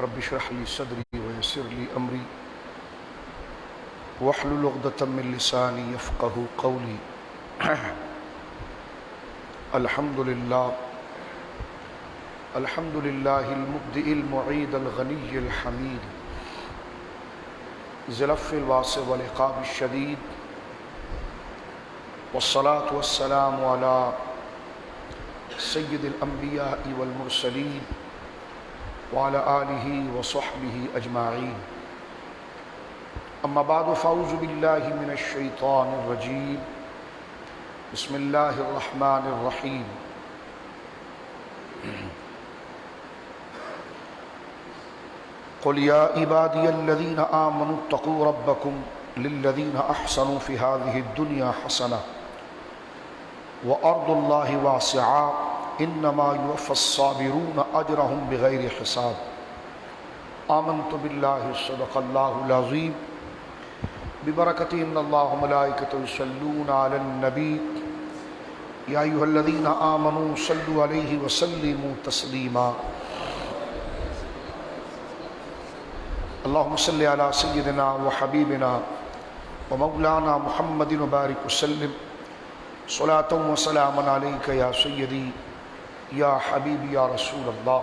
رب اشرح لي صدري ويسر لي أمري واحلل عقدة من لساني يفقهوا قولي. الحمد لله المبدئ المعيد الغني الحميد ذي العفو الواسع والعقاب الشديد، والصلاة والسلام على سيد الأنبياء والمرسلين وعلى آله وصحبه أجمعين. أما بعد فأعوذ بالله من الشيطان الرجيم. بسم الله الرحمن الرحيم. قل يا عبادي الذين آمنوا اتقوا ربكم للذين أحسنوا في هذه الدنيا حسنة وأرض الله واسعة إنما يوفى الصابرون أجرهم بغير حساب. آمنت بالله صدق الله العظيم ببركة إن الله وملائكته يصلون على النبي يا أيها الذين آمنوا صلوا عليه وسلموا تسليما. اللهم صل على سيدنا وحبيبنا ومولانا محمد وبارك وسلم صلاة وسلاما عليك يا سيدي یا حبیبی یا رسول اللہ.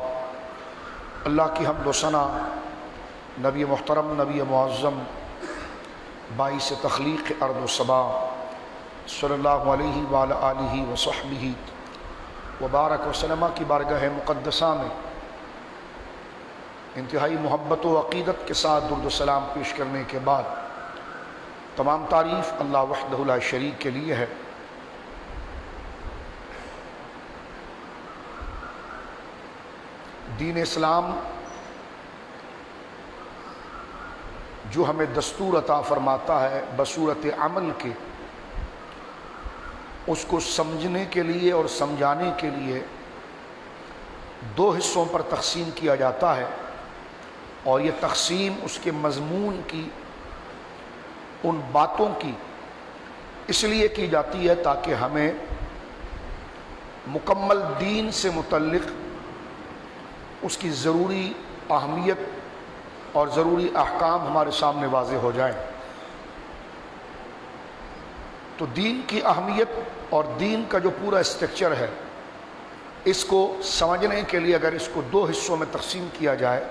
اللہ کی حمد و ثنا نبی محترم، نبی معظم، باعث تخلیق ارض و سما صلی اللہ علیہ وآلہ آلہ وصحبہ وبارک وسلم کی بارگاہ مقدسہ میں انتہائی محبت و عقیدت کے ساتھ درود و سلام پیش کرنے کے بعد تمام تعریف اللہ وحدہ لا شریک کے لیے ہے. دین اسلام جو ہمیں دستور عطا فرماتا ہے بصورت عمل کے، اس کو سمجھنے کے لیے اور سمجھانے کے لیے دو حصوں پر تقسیم کیا جاتا ہے، اور یہ تقسیم اس کے مضمون کی، ان باتوں کی اس لیے کی جاتی ہے تاکہ ہمیں مکمل دین سے متعلق اس کی ضروری اہمیت اور ضروری احکام ہمارے سامنے واضح ہو جائیں. تو دین کی اہمیت اور دین کا جو پورا اسٹرکچر ہے، اس کو سمجھنے کے لیے اگر اس کو دو حصوں میں تقسیم کیا جائے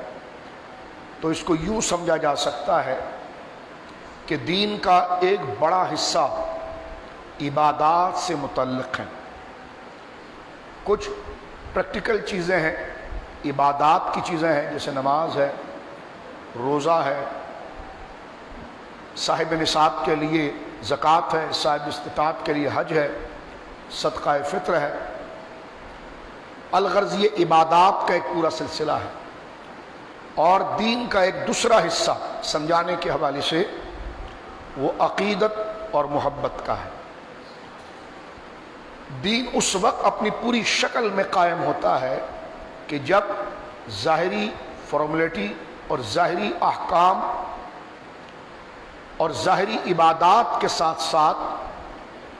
تو اس کو یوں سمجھا جا سکتا ہے کہ دین کا ایک بڑا حصہ عبادات سے متعلق ہیں. کچھ پریکٹیکل چیزیں ہیں، عبادات کی چیزیں ہیں، جیسے نماز ہے، روزہ ہے، صاحب نصاب کے لیے زکوٰۃ ہے، صاحب استطاعت کے لیے حج ہے، صدقہ فطر ہے. الغرض یہ عبادات کا ایک پورا سلسلہ ہے. اور دین کا ایک دوسرا حصہ سمجھانے کے حوالے سے وہ عقیدت اور محبت کا ہے. دین اس وقت اپنی پوری شکل میں قائم ہوتا ہے کہ جب ظاہری فارمیلٹی اور ظاہری احکام اور ظاہری عبادات کے ساتھ ساتھ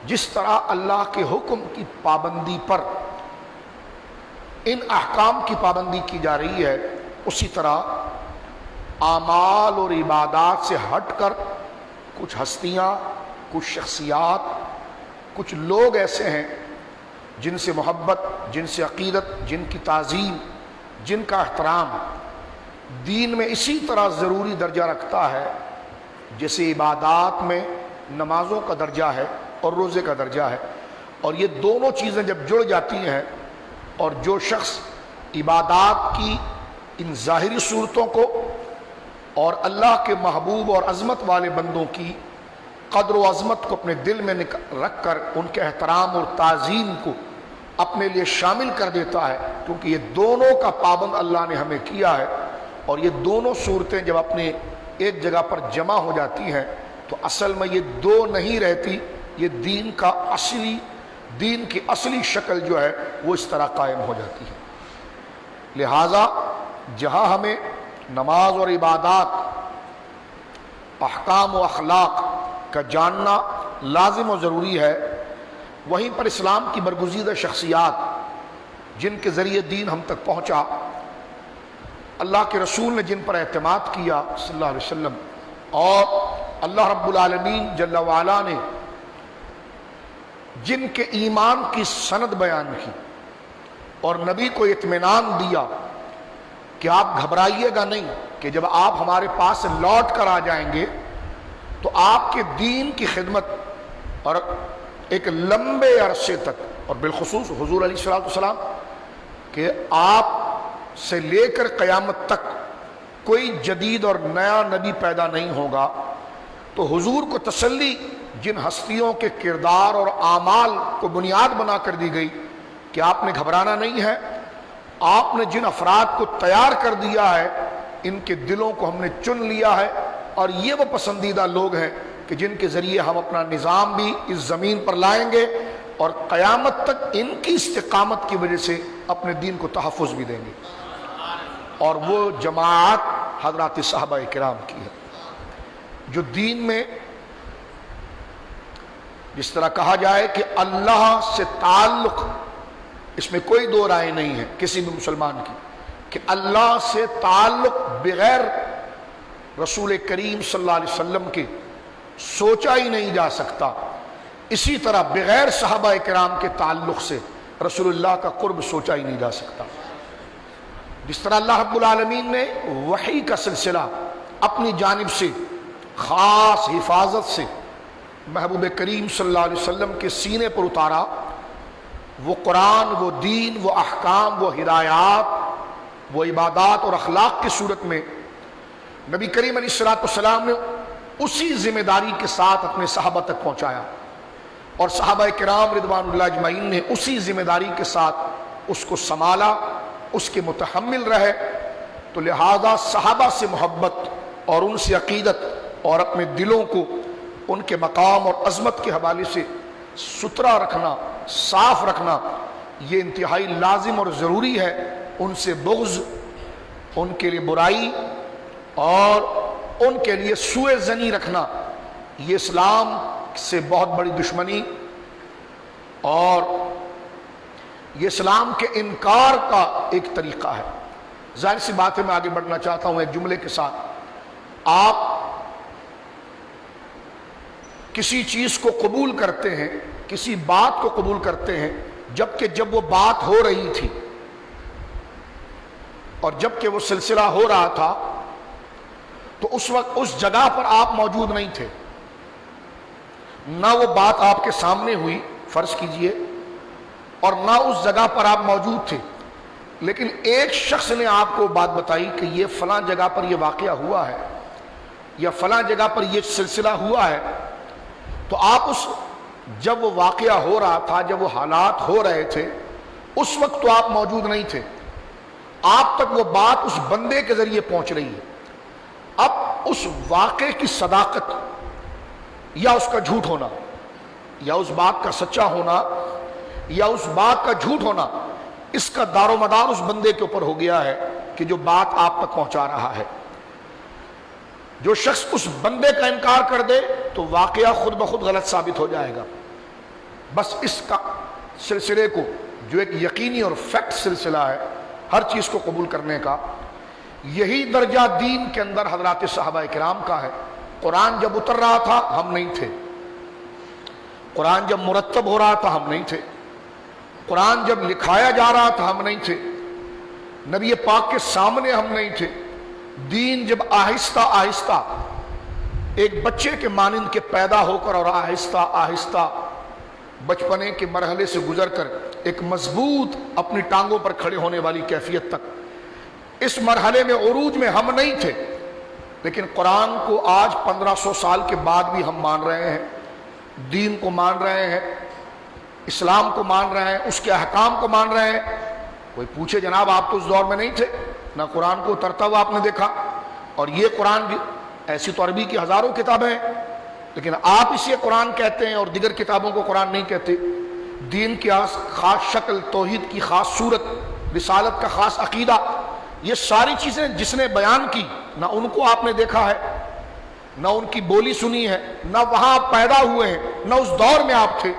جس طرح اللہ کے حکم کی پابندی پر ان احکام کی پابندی کی جا رہی ہے، اسی طرح اعمال اور عبادات سے ہٹ کر کچھ ہستیاں، کچھ شخصیات، کچھ لوگ ایسے ہیں جن سے محبت، جن سے عقیدت، جن کی تعظیم، جن کا احترام دین میں اسی طرح ضروری درجہ رکھتا ہے جیسے عبادات میں نمازوں کا درجہ ہے اور روزے کا درجہ ہے. اور یہ دونوں چیزیں جب جڑ جاتی ہیں اور جو شخص عبادات کی ان ظاہری صورتوں کو اور اللہ کے محبوب اور عظمت والے بندوں کی قدر و عظمت کو اپنے دل میں رکھ کر ان کے احترام اور تعظیم کو اپنے لیے شامل کر دیتا ہے، کیونکہ یہ دونوں کا پابند اللہ نے ہمیں کیا ہے. اور یہ دونوں صورتیں جب اپنے ایک جگہ پر جمع ہو جاتی ہیں تو اصل میں یہ دو نہیں رہتی، یہ دین کی اصلی شکل جو ہے وہ اس طرح قائم ہو جاتی ہے. لہٰذا جہاں ہمیں نماز اور عبادات، احکام و اخلاق کا جاننا لازم و ضروری ہے، وہیں پر اسلام کی برگزیدہ شخصیات جن کے ذریعے دین ہم تک پہنچا، اللہ کے رسول نے جن پر اعتماد کیا صلی اللہ علیہ وسلم، اور اللہ رب العالمین جل وعلا نے جن کے ایمان کی سند بیان کی اور نبی کو اطمینان دیا کہ آپ گھبرائیے گا نہیں، کہ جب آپ ہمارے پاس سے لوٹ کر آ جائیں گے تو آپ کے دین کی خدمت اور ایک لمبے عرصے تک، اور بالخصوص حضور علیہ السلام کہ آپ سے لے کر قیامت تک کوئی جدید اور نیا نبی پیدا نہیں ہوگا، تو حضور کو تسلی جن ہستیوں کے کردار اور اعمال کو بنیاد بنا کر دی گئی کہ آپ نے گھبرانا نہیں ہے، آپ نے جن افراد کو تیار کر دیا ہے ان کے دلوں کو ہم نے چن لیا ہے، اور یہ وہ پسندیدہ لوگ ہیں کہ جن کے ذریعے ہم اپنا نظام بھی اس زمین پر لائیں گے اور قیامت تک ان کی استقامت کی وجہ سے اپنے دین کو تحفظ بھی دیں گے، اور وہ جماعت حضرات صحابہ کرام کی ہے جو دین میں جس طرح کہا جائے کہ اللہ سے تعلق، اس میں کوئی دو رائے نہیں ہے کسی بھی مسلمان کی کہ اللہ سے تعلق بغیر رسول کریم صلی اللہ علیہ وسلم کے سوچا ہی نہیں جا سکتا، اسی طرح بغیر صحابہ کرام کے تعلق سے رسول اللہ کا قرب سوچا ہی نہیں جا سکتا۔ جس طرح اللہ رب العالمین نے وحی کا سلسلہ اپنی جانب سے خاص حفاظت سے محبوب کریم صلی اللہ علیہ وسلم کے سینے پر اتارا، وہ قرآن، وہ دین، وہ احکام، وہ ہدایات، وہ عبادات اور اخلاق کی صورت میں نبی کریم علیہ السلام نے اسی ذمہ داری کے ساتھ اپنے صحابہ تک پہنچایا، اور صحابہ کرام رضوان اللہ اجمعین نے اسی ذمہ داری کے ساتھ اس کو سنبھالا، اس کے متحمل رہے۔ تو لہذا صحابہ سے محبت اور ان سے عقیدت اور اپنے دلوں کو ان کے مقام اور عظمت کے حوالے سے ستھرا رکھنا، صاف رکھنا، یہ انتہائی لازم اور ضروری ہے۔ ان سے بغض، ان کے لیے برائی اور ان کے لیے سوء ظنی رکھنا، یہ اسلام سے بہت بڑی دشمنی اور یہ اسلام کے انکار کا ایک طریقہ ہے۔ ظاہر سی بات ہے، میں آگے بڑھنا چاہتا ہوں ایک جملے کے ساتھ۔ آپ کسی چیز کو قبول کرتے ہیں، کسی بات کو قبول کرتے ہیں جبکہ جب وہ بات ہو رہی تھی اور جبکہ وہ سلسلہ ہو رہا تھا تو اس وقت اس جگہ پر آپ موجود نہیں تھے، نہ وہ بات آپ کے سامنے ہوئی فرض کیجئے، اور نہ اس جگہ پر آپ موجود تھے، لیکن ایک شخص نے آپ کو بات بتائی کہ یہ فلاں جگہ پر یہ واقعہ ہوا ہے یا فلاں جگہ پر یہ سلسلہ ہوا ہے، تو آپ اس جب وہ واقعہ ہو رہا تھا، جب وہ حالات ہو رہے تھے، اس وقت تو آپ موجود نہیں تھے، آپ تک وہ بات اس بندے کے ذریعے پہنچ رہی ہے۔ اب اس واقعے کی صداقت یا اس کا جھوٹ ہونا، یا اس بات کا سچا ہونا یا اس بات کا جھوٹ ہونا، اس کا دار و مدار اس بندے کے اوپر ہو گیا ہے کہ جو بات آپ تک پہنچا رہا ہے۔ جو شخص اس بندے کا انکار کر دے تو واقعہ خود بخود غلط ثابت ہو جائے گا۔ بس اس کا سلسلے کو، جو ایک یقینی اور فیکٹ سلسلہ ہے ہر چیز کو قبول کرنے کا، یہی درجہ دین کے اندر حضرات صحابہ کرام کا ہے۔ قرآن جب اتر رہا تھا ہم نہیں تھے، قرآن جب مرتب ہو رہا تھا ہم نہیں تھے، قرآن جب لکھایا جا رہا تھا ہم نہیں تھے، نبی پاک کے سامنے ہم نہیں تھے، دین جب آہستہ آہستہ ایک بچے کے مانند کے پیدا ہو کر اور آہستہ آہستہ بچپنے کے مرحلے سے گزر کر ایک مضبوط اپنی ٹانگوں پر کھڑے ہونے والی کیفیت تک، اس مرحلے میں عروج میں ہم نہیں تھے، لیکن قرآن کو آج 1500 سال کے بعد بھی ہم مان رہے ہیں، دین کو مان رہے ہیں، اسلام کو مان رہے ہیں، اس کے احکام کو مان رہے ہیں۔ کوئی پوچھے جناب آپ تو اس دور میں نہیں تھے، نہ قرآن کو اترتا ہوا آپ نے دیکھا، اور یہ قرآن بھی ایسی تو عربی کی ہزاروں کتابیں ہیں، لیکن آپ اسے قرآن کہتے ہیں اور دیگر کتابوں کو قرآن نہیں کہتے۔ دین کی خاص شکل، توحید کی خاص صورت، رسالت کا خاص عقیدہ، یہ ساری چیزیں جس نے بیان کی، نہ ان کو آپ نے دیکھا ہے، نہ ان کی بولی سنی ہے، نہ وہاں آپ پیدا ہوئے ہیں، نہ اس دور میں آپ تھے،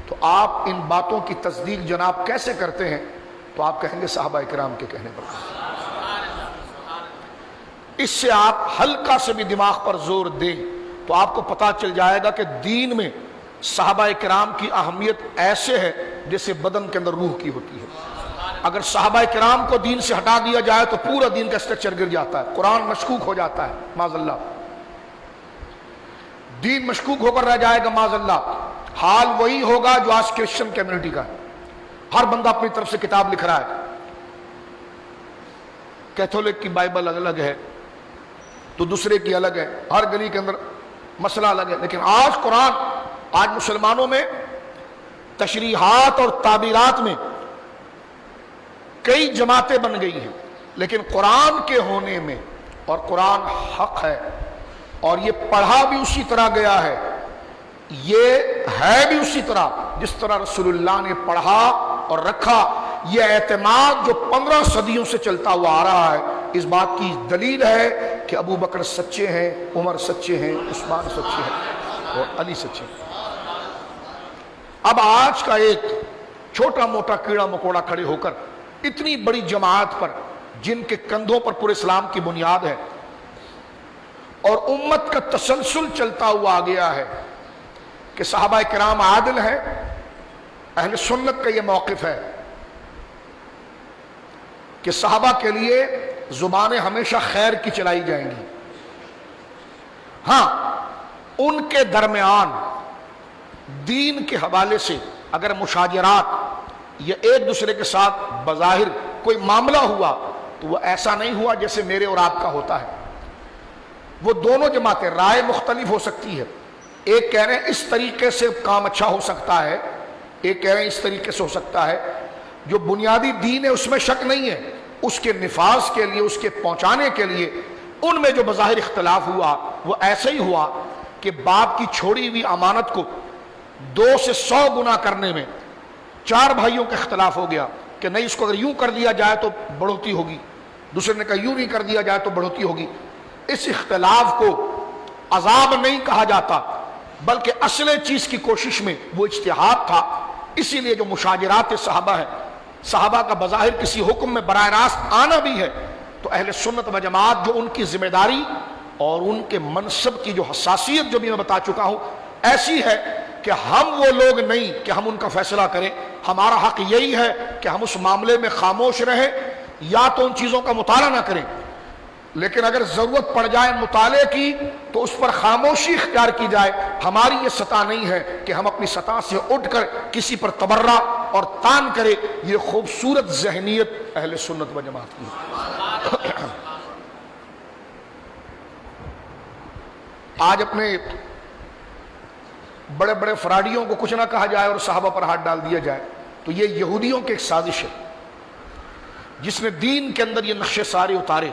تو آپ ان باتوں کی تصدیق جناب کیسے کرتے ہیں؟ تو آپ کہیں گے صحابہ کرام کے کہنے پر۔ اس سے آپ ہلکا سے بھی دماغ پر زور دیں تو آپ کو پتا چل جائے گا کہ دین میں صحابہ کرام کی اہمیت ایسے ہے جیسے بدن کے اندر روح کی ہوتی ہے۔ اگر صحابہ کرام کو دین سے ہٹا دیا جائے تو پورا دین کا اسٹرکچر گر جاتا ہے، قرآن مشکوک ہو جاتا ہے معاذ اللہ، دین مشکوک ہو کر رہ جائے گا معاذ اللہ۔ حال وہی ہوگا جو آج کرسچن کمیونٹی کا ہے، ہر بندہ اپنی طرف سے کتاب لکھ رہا ہے، کیتھولک کی بائبل الگ ہے تو دوسرے کی الگ ہے، ہر گلی کے اندر مسئلہ الگ ہے۔ لیکن آج قرآن، آج مسلمانوں میں تشریحات اور تعبیرات میں کئی جماعتیں بن گئی ہیں، لیکن قرآن کے ہونے میں، اور قرآن حق ہے اور یہ پڑھا بھی اسی طرح گیا ہے، یہ ہے بھی اسی طرح جس طرح رسول اللہ نے پڑھا اور رکھا۔ یہ اعتماد جو 15 صدیوں سے چلتا ہوا آ رہا ہے، اس بات کی دلیل ہے کہ ابو بکر سچے ہیں، عمر سچے ہیں، عثمان سچے ہیں اور علی سچے ہیں۔ اب آج کا ایک چھوٹا موٹا کیڑا مکوڑا کھڑے ہو کر اتنی بڑی جماعت پر، جن کے کندھوں پر پورے اسلام کی بنیاد ہے اور امت کا تسلسل چلتا ہوا آ گیا ہے کہ صحابہ کرام عادل ہیں، اہل سنت کا یہ موقف ہے کہ صحابہ کے لیے زبانیں ہمیشہ خیر کی چلائی جائیں گی۔ ہاں، ان کے درمیان دین کے حوالے سے اگر مشاجرات یا ایک دوسرے کے ساتھ بظاہر کوئی معاملہ ہوا تو وہ ایسا نہیں ہوا جیسے میرے اور آپ کا ہوتا ہے۔ وہ دونوں جماعتیں، رائے مختلف ہو سکتی ہے، ایک کہہ رہے ہیں اس طریقے سے کام اچھا ہو سکتا ہے، ایک کہہ رہے ہیں اس طریقے سے ہو سکتا ہے۔ جو بنیادی دین ہے اس میں شک نہیں ہے، اس کے نفاذ کے لیے، اس کے پہنچانے کے لیے ان میں جو بظاہر اختلاف ہوا وہ ایسے ہی ہوا کہ باپ کی چھوڑی ہوئی امانت کو 2 سے 100 گنا کرنے میں 4 بھائیوں کا اختلاف ہو گیا کہ نہیں، اس کو اگر یوں کر دیا جائے تو بڑھوتی ہوگی، دوسرے نے کہا یوں نہیں کر دیا جائے تو بڑھوتی ہوگی۔ اس اختلاف کو عذاب نہیں کہا جاتا، بلکہ اصل چیز کی کوشش میں وہ اجتہاد تھا۔ اسی لیے جو مشاجرات صحابہ ہے، صحابہ کا بظاہر کسی حکم میں براہ راست آنا بھی ہے تو اہل سنت و جماعت جو ان کی ذمہ داری اور ان کے منصب کی جو حساسیت جو بھی میں بتا چکا ہوں ایسی ہے کہ ہم وہ لوگ نہیں کہ ہم ان کا فیصلہ کریں۔ ہمارا حق یہی ہے کہ ہم اس معاملے میں خاموش رہیں یا تو ان چیزوں کا مطالعہ نہ کریں، لیکن اگر ضرورت پڑ جائے مطالعے کی تو اس پر خاموشی اختیار کی جائے۔ ہماری یہ سطح نہیں ہے کہ ہم اپنی سطح سے اٹھ کر کسی پر تبرہ اور تان کرے۔ یہ خوبصورت ذہنیت اہل سنت و جماعت کی ہے۔ آج اپنے بڑے بڑے فراڈیوں کو کچھ نہ کہا جائے اور صحابہ پر ہاتھ ڈال دیا جائے تو یہ یہودیوں کی ایک سازش ہے جس نے دین کے اندر یہ نقشے سارے اتارے۔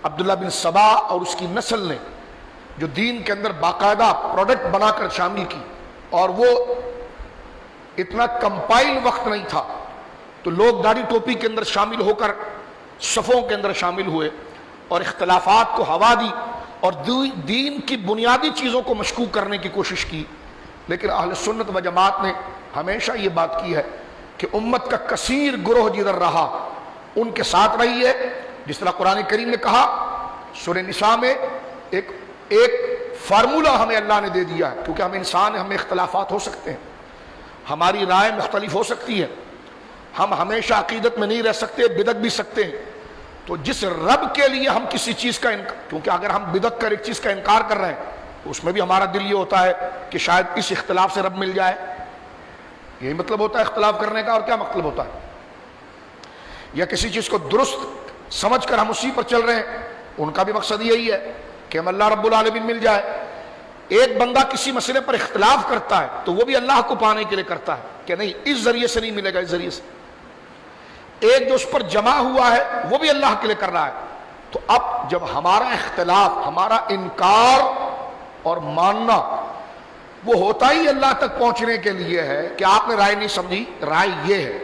عبداللہ بن سبا اور اس کی نسل نے جو دین کے اندر باقاعدہ پروڈکٹ بنا کر شامل کی، اور وہ اتنا کمپائل وقت نہیں تھا تو لوگ داڑھی ٹوپی کے اندر شامل ہو کر صفوں کے اندر شامل ہوئے اور اختلافات کو ہوا دی اور دین کی بنیادی چیزوں کو مشکوک کرنے کی کوشش کی۔ لیکن اہل سنت و جماعت نے ہمیشہ یہ بات کی ہے کہ امت کا کثیر گروہ جدھر رہا ان کے ساتھ رہی ہے۔ جس طرح قرآن کریم نے کہا سورہ نساء میں ایک فارمولہ ہمیں اللہ نے دے دیا ہے، کیونکہ ہم انسان ہیں، ہمیں اختلافات ہو سکتے ہیں، ہماری رائے مختلف ہو سکتی ہے، ہم ہمیشہ عقیدت میں نہیں رہ سکتے، بدعت بھی سکتے ہیں۔ تو جس رب کے لیے ہم کسی چیز کا کیونکہ اگر ہم بدعت کر ایک چیز کا انکار کر رہے ہیں تو اس میں بھی ہمارا دل یہ ہوتا ہے کہ شاید اس اختلاف سے رب مل جائے، یہی مطلب ہوتا ہے اختلاف کرنے کا، اور کیا مطلب ہوتا ہے؟ یا کسی چیز کو درست سمجھ کر ہم اسی پر چل رہے ہیں، ان کا بھی مقصد یہی ہے کہ ہم اللہ رب العالمین مل جائے۔ ایک بندہ کسی مسئلے پر اختلاف کرتا ہے تو وہ بھی اللہ کو پانے کے لیے کرتا ہے کہ نہیں اس ذریعے سے نہیں ملے گا، اس ذریعے سے۔ ایک جو اس پر جمع ہوا ہے وہ بھی اللہ کے لیے کر رہا ہے۔ تو اب جب ہمارا اختلاف، ہمارا انکار اور ماننا وہ ہوتا ہی اللہ تک پہنچنے کے لیے ہے کہ آپ نے رائے نہیں سمجھی، رائے یہ ہے،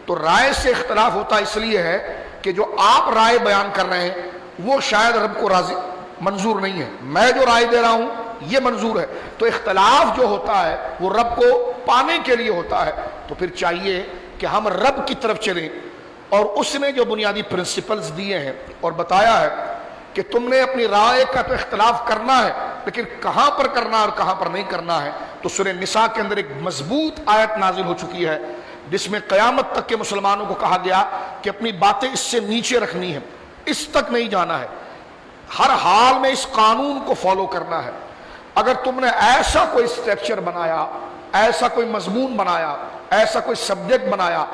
تو رائے سے اختلاف ہوتا اس لیے ہے کہ جو آپ رائے بیان کر رہے ہیں وہ شاید رب کو راضی منظور نہیں ہے، میں جو رائے دے رہا ہوں یہ منظور ہے۔ تو اختلاف جو ہوتا ہے وہ رب کو پانے کے لیے ہوتا ہے۔ تو پھر چاہیے کہ ہم رب کی طرف چلیں، اور اس نے جو بنیادی پرنسپلز دیے ہیں اور بتایا ہے کہ تم نے اپنی رائے کا تو اختلاف کرنا ہے، لیکن کہاں پر کرنا ہے اور کہاں پر نہیں کرنا ہے۔ تو سورہ نساء کے اندر ایک مضبوط آیت نازل ہو چکی ہے جس میں قیامت تک کے مسلمانوں کو کہا گیا کہ اپنی باتیں اس سے نیچے رکھنی ہے، اس تک نہیں جانا ہے، ہر حال میں اس قانون کو فالو کرنا ہے۔ اگر تم نے ایسا کوئی اسٹرکچر بنایا، ایسا کوئی مضمون بنایا، ایسا کوئی سبجیکٹ بنایا،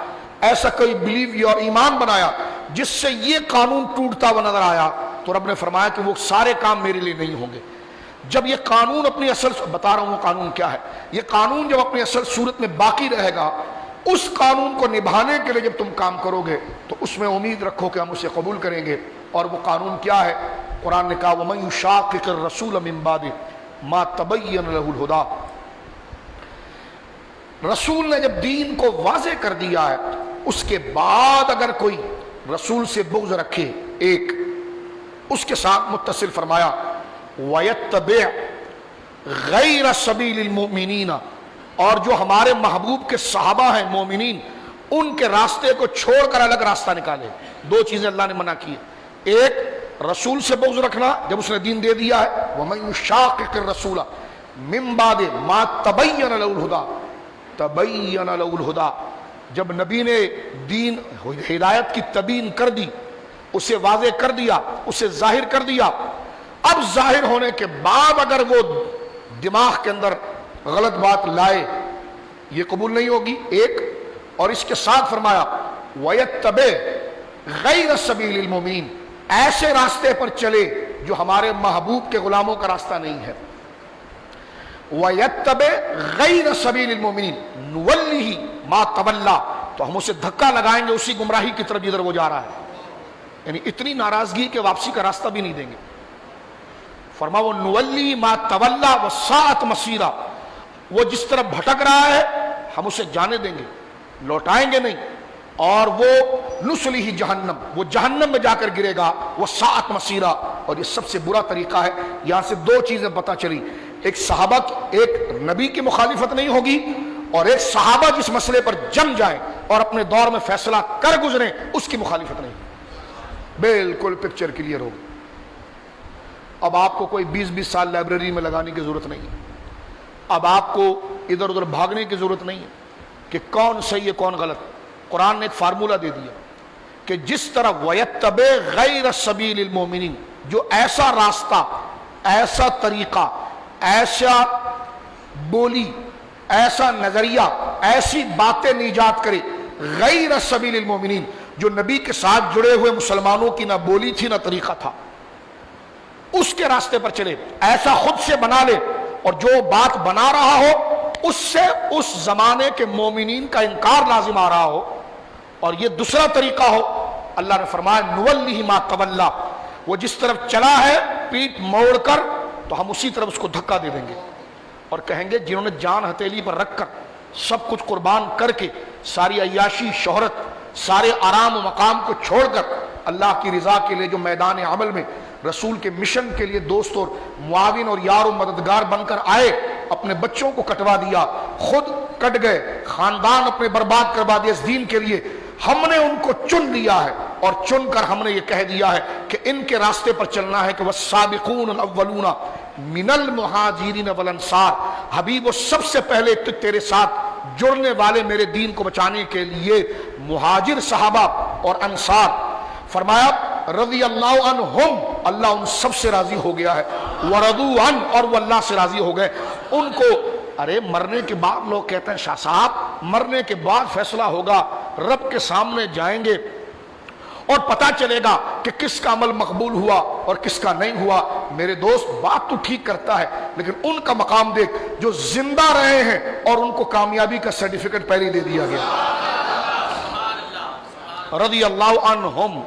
ایسا کوئی بلیو یا ایمان بنایا جس سے یہ قانون ٹوٹتا ہوا نظر آیا، تو رب نے فرمایا کہ وہ سارے کام میرے لیے نہیں ہوں گے۔ جب یہ قانون اپنی اصل، بتا رہا ہوں وہ قانون کیا ہے، یہ قانون جب اپنی اصل صورت میں باقی رہے گا، اس قانون کو نبھانے کے لیے جب تم کام کرو گے تو اس میں امید رکھو کہ ہم اسے قبول کریں گے۔ اور وہ قانون کیا ہے؟ قرآن نے کہا وَمَن يُشَاقِقِ الرَّسُولَ مِن بَعْدِ مَا تَبَيَّنَ لَهُ الْهُدَىٰ۔ رسول نے جب دین کو واضح کر دیا ہے، اس کے بعد اگر کوئی رسول سے بغض رکھے، ایک اس کے ساتھ متصل فرمایا وَيَتَّبِعْ غَيْرَ سَبِيلِ الْمُؤْمِنِينَ، اور جو ہمارے محبوب کے صحابہ ہیں مومنین، ان کے راستے کو چھوڑ کر الگ راستہ نکالے۔ دو چیزیں اللہ نے منع کی ہے، ایک رسول سے بغض رکھنا جب اس نے دین دے دیا ہے، وَمَن يُشَاقِقِ الرَّسُولَ مِن بَعْدِ مَا تَبَيَّنَ لَهُ الْهُدَىٰ، تبین له الہدیٰ، جب نبی نے دین ہدایت کی تبیین کر دی، اسے واضح کر دیا، اسے ظاہر کر دیا، اب ظاہر ہونے کے بعد اگر وہ دماغ کے اندر غلط بات لائے، یہ قبول نہیں ہوگی، ایک۔ اور اس کے ساتھ فرمایا وَيَتَّبِعْ غَيْرَ سَبِيلِ الْمُؤْمِنِينَ، ایسے راستے پر چلے جو ہمارے محبوب کے غلاموں کا راستہ نہیں ہے۔ وَيَتَّبِعْ غَيْرَ سَبِيلِ الْمُؤْمِنِينَ نُوَلِّهِ مَا تَوَلَّىٰ، تو ہم اسے دھکا لگائیں گے اسی گمراہی کی طرف جدھر وہ جا رہا ہے، یعنی اتنی ناراضگی کہ واپسی کا راستہ بھی نہیں دیں گے۔ فرمایا وہ نُوَلِّهِ مَا تَوَلَّىٰ وَسَاءَتْ مَصِيرًا، وہ جس طرف بھٹک رہا ہے ہم اسے جانے دیں گے، لوٹائیں گے نہیں، اور وہ نُصْلِهِ جہنم، وہ جہنم میں جا کر گرے گا، وَسَاءَتْ مَصِيرًا، اور یہ سب سے برا طریقہ ہے۔ یہاں سے دو چیزیں پتہ چلی، ایک صحابہ ایک نبی کی مخالفت نہیں ہوگی، اور ایک صحابہ جس مسئلے پر جم جائیں اور اپنے دور میں فیصلہ کر گزریں اس کی مخالفت نہیں۔ بالکل پکچر کلیئر ہوگی۔ اب آپ کو کوئی 20-20 سال لائبریری میں لگانے کی ضرورت نہیں ہے، اب آپ کو ادھر ادھر بھاگنے کی ضرورت نہیں ہے کہ کون صحیح ہے کون غلط۔ قرآن نے ایک فارمولہ دے دیا کہ جس طرح وَيَتَّبِعْ غَيْرَ سَبِيلِ الْمُؤْمِنِينَ، جو ایسا راستہ، ایسا طریقہ، ایسا بولی، ایسا نظریہ، ایسی باتیں نجات کرے، غیر سبیل المومنین، جو نبی کے ساتھ جڑے ہوئے مسلمانوں کی نہ بولی تھی نہ طریقہ تھا، اس کے راستے پر چلے، ایسا خود سے بنا لے، اور جو بات بنا رہا ہو اس سے اس زمانے کے مومنین کا انکار لازم آ رہا ہو، اور یہ دوسرا طریقہ ہو۔ اللہ نے فرمایا نُوَلِّهِ مَا تَوَلَّىٰ، وہ جس طرف چلا ہے پیٹ موڑ کر تو ہم اسی طرف اس کو دھکا دے دیں گے، اور کہیں گے جنہوں نے جان ہتھیلی پر رکھ کر سب کچھ قربان کر کے ساری عیاشی، شہرت، سارے آرام و مقام کو چھوڑ کر اللہ کی رضا کے لیے جو میدان عمل میں رسول کے مشن کے لیے دوست اور معاون اور یار و مددگار بن کر آئے، اپنے بچوں کو کٹوا دیا، خود کٹ گئے، خاندان اپنے برباد کروا دیا اس دین کے لیے، ہم نے ان کو چن لیا ہے، اور چن کر ہم نے یہ کہہ دیا ہے کہ ان کے راستے پر چلنا ہے کہ والسابقون الاولون من المہاجرین والانصار، حبیب وہ سب سے پہلے تیرے ساتھ جڑنے والے میرے دین کو بچانے کے لیے مہاجر صحابہ اور انصار۔ فرمایا رضی اللہ عنہم، اللہ ان سب سے راضی ہو گیا ہے، ورضوا عنہ، اور وہ اللہ سے راضی ہو گئے ان کو۔ ارے مرنے کے بعد لوگ کہتے ہیں شاہ صاحب مرنے کے بعد فیصلہ ہوگا، رب کے سامنے جائیں گے اور پتہ چلے گا کہ کس کا عمل مقبول ہوا اور کس کا نہیں ہوا۔ میرے دوست بات تو ٹھیک کرتا ہے، لیکن ان کا مقام دیکھ جو زندہ رہے ہیں اور ان کو کامیابی کا سرٹیفکیٹ پہلے دے دیا گیا۔ رضی اللہ عنہم،